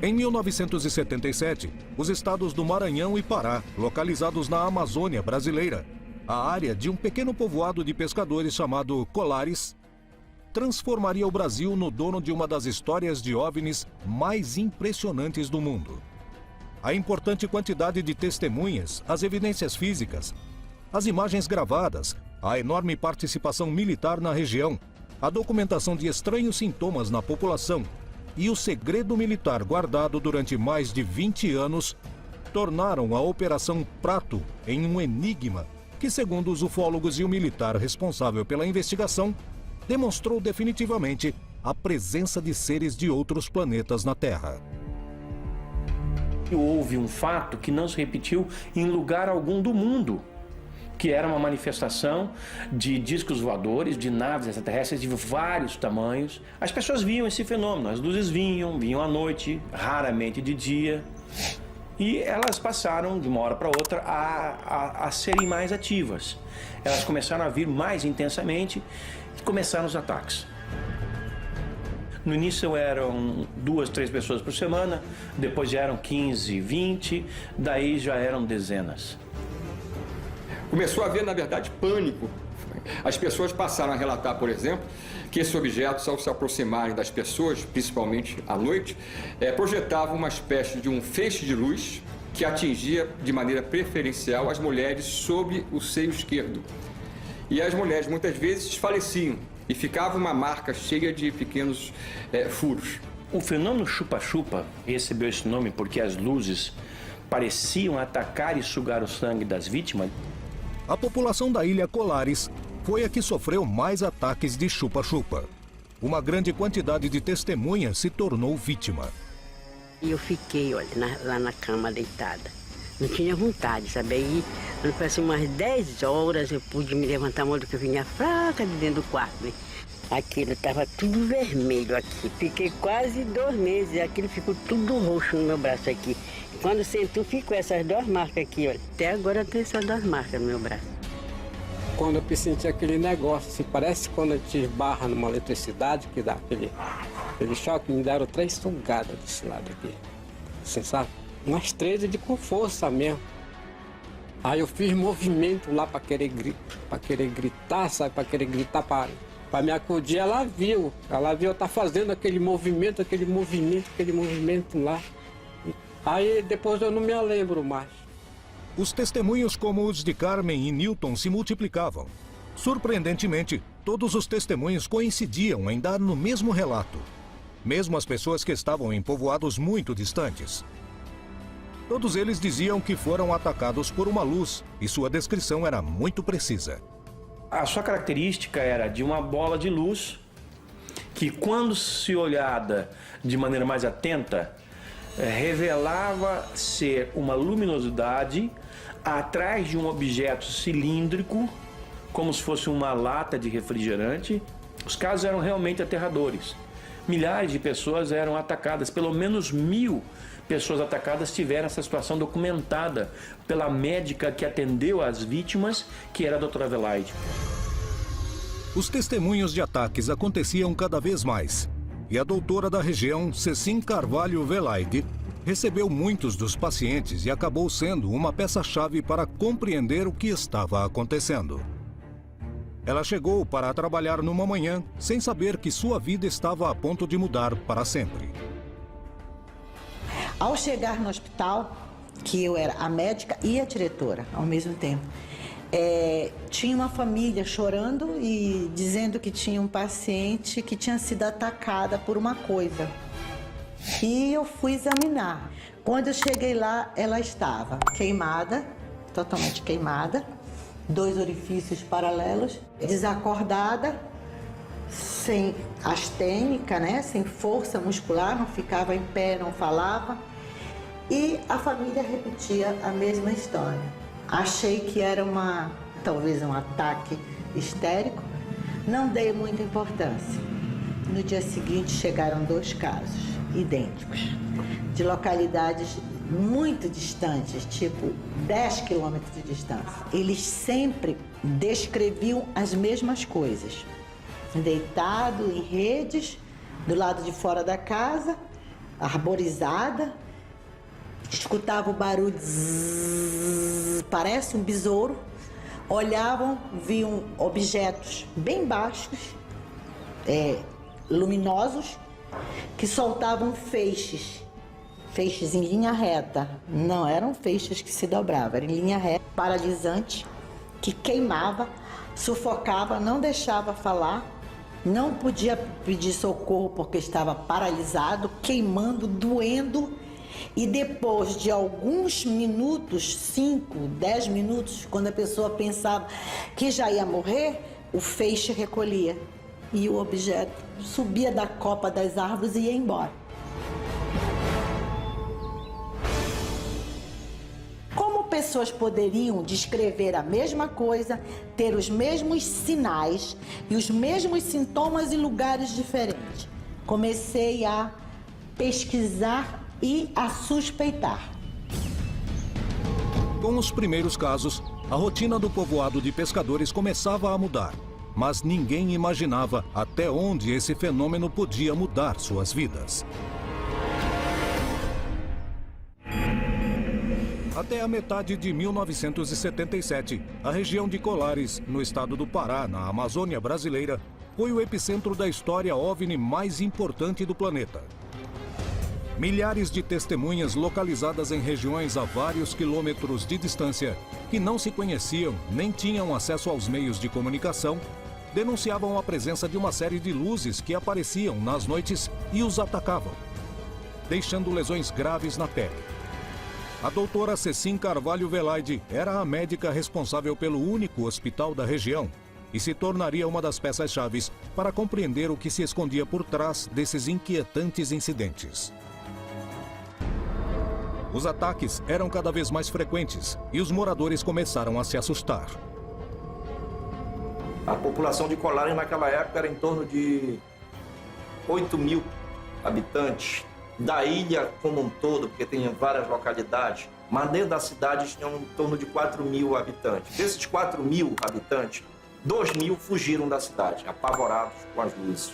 Em 1977, os estados do Maranhão e Pará, localizados na Amazônia brasileira, a área de um pequeno povoado de pescadores chamado Colares, transformaria o Brasil no dono de uma das histórias de OVNIs mais impressionantes do mundo. A importante quantidade de testemunhas, as evidências físicas, as imagens gravadas, a enorme participação militar na região, a documentação de estranhos sintomas na população e o segredo militar guardado durante mais de 20 anos tornaram a Operação Prato em um enigma que, segundo os ufólogos e o militar responsável pela investigação, demonstrou definitivamente a presença de seres de outros planetas na Terra. Houve um fato que não se repetiu em lugar algum do mundo, que era uma manifestação de discos voadores, de naves extraterrestres de vários tamanhos. As pessoas viam esse fenômeno, as luzes vinham à noite, raramente de dia, e elas passaram de uma hora para outra a serem mais ativas. Elas começaram a vir mais intensamente e começaram os ataques. No início eram 2, 3 pessoas por semana, depois já eram 15, 20, daí já eram dezenas. Começou a haver, na verdade, pânico. As pessoas passaram a relatar, por exemplo, que esses objetos, ao se aproximarem das pessoas, principalmente à noite, projetavam uma espécie de um feixe de luz que atingia de maneira preferencial as mulheres sob o seio esquerdo. E as mulheres, muitas vezes, desfaleciam e ficava uma marca cheia de pequenos furos. O fenômeno chupa-chupa recebeu esse nome porque as luzes pareciam atacar e sugar o sangue das vítimas. A população da ilha Colares foi a que sofreu mais ataques de chupa-chupa. Uma grande quantidade de testemunhas se tornou vítima. E eu fiquei, olha, lá na cama deitada. Não tinha vontade, sabe? Aí, quando foi assim, umas 10 horas, eu pude me levantar, muito que eu vinha fraca de dentro do quarto, né? Aquilo estava tudo vermelho aqui. Fiquei quase 2 meses, aquilo ficou tudo roxo no meu braço aqui. Quando sentou, ficou essas 2 marcas aqui, olha. Até agora tem essas 2 marcas no meu braço. Quando eu senti aquele negócio, assim, parece quando a gente esbarra numa eletricidade, que dá aquele choque, me deram 3 sugadas desse lado aqui. Você sabe? Umas 13 com força mesmo. Aí eu fiz movimento lá para querer gritar, sabe? Para querer gritar para me acudir. Ela viu eu tá fazendo aquele movimento lá. Aí depois eu não me lembro mais. Os testemunhos como os de Carmen e Newton se multiplicavam. Surpreendentemente, todos os testemunhos coincidiam em dar no mesmo relato. Mesmo as pessoas que estavam em povoados muito distantes. Todos eles diziam que foram atacados por uma luz e sua descrição era muito precisa. A sua característica era de uma bola de luz que, quando se olhada de maneira mais atenta, revelava ser uma luminosidade atrás de um objeto cilíndrico, como se fosse uma lata de refrigerante. Os casos eram realmente aterradores. Milhares de pessoas eram atacadas, pelo menos 1.000 pessoas atacadas tiveram essa situação documentada pela médica que atendeu as vítimas, que era a doutora Velaide. Os testemunhos de ataques aconteciam cada vez mais. E a doutora da região, Cecim Carvalho Velaide, recebeu muitos dos pacientes e acabou sendo uma peça-chave para compreender o que estava acontecendo. Ela chegou para trabalhar numa manhã sem saber que sua vida estava a ponto de mudar para sempre. Ao chegar no hospital, que eu era a médica e a diretora ao mesmo tempo, tinha uma família chorando e dizendo que tinha um paciente que tinha sido atacada por uma coisa. E eu fui examinar. Quando eu cheguei lá, ela estava queimada, totalmente queimada, 2 orifícios paralelos, desacordada, sem astênica, né? Sem força muscular, não ficava em pé, não falava. E a família repetia a mesma história. Achei que era talvez um ataque histérico, não dei muita importância. No dia seguinte chegaram 2 casos idênticos, de localidades muito distantes, tipo 10 quilômetros de distância. Eles sempre descreviam as mesmas coisas. Deitado em redes, do lado de fora da casa, arborizada, escutava o barulho, zzz, parece um besouro, olhavam, viam objetos bem baixos, luminosos, que soltavam feixes em linha reta. Não eram feixes que se dobravam, era em linha reta, paralisante, que queimava, sufocava, não deixava falar, não podia pedir socorro porque estava paralisado, queimando, doendo. E depois de alguns minutos, 5, 10 minutos, quando a pessoa pensava que já ia morrer, o feixe recolhia e o objeto subia da copa das árvores e ia embora. Como pessoas poderiam descrever a mesma coisa, ter os mesmos sinais e os mesmos sintomas em lugares diferentes? Comecei a pesquisar e a suspeitar. Com os primeiros casos, a rotina do povoado de pescadores começava a mudar. Mas ninguém imaginava até onde esse fenômeno podia mudar suas vidas. Até a metade de 1977, a região de Colares, no estado do Pará, na Amazônia brasileira, foi o epicentro da história OVNI mais importante do planeta. Milhares de testemunhas localizadas em regiões a vários quilômetros de distância, que não se conheciam nem tinham acesso aos meios de comunicação, denunciavam a presença de uma série de luzes que apareciam nas noites e os atacavam, deixando lesões graves na pele. A doutora Cecim Carvalho Velaide era a médica responsável pelo único hospital da região e se tornaria uma das peças-chaves para compreender o que se escondia por trás desses inquietantes incidentes. Os ataques eram cada vez mais frequentes e os moradores começaram a se assustar. A população de Colares naquela época era em torno de 8.000 habitantes. Da ilha como um todo, porque tem várias localidades, mas dentro da cidade tinham em torno de 4.000 habitantes. Desses 4.000 habitantes, 2.000 fugiram da cidade, apavorados com as luzes.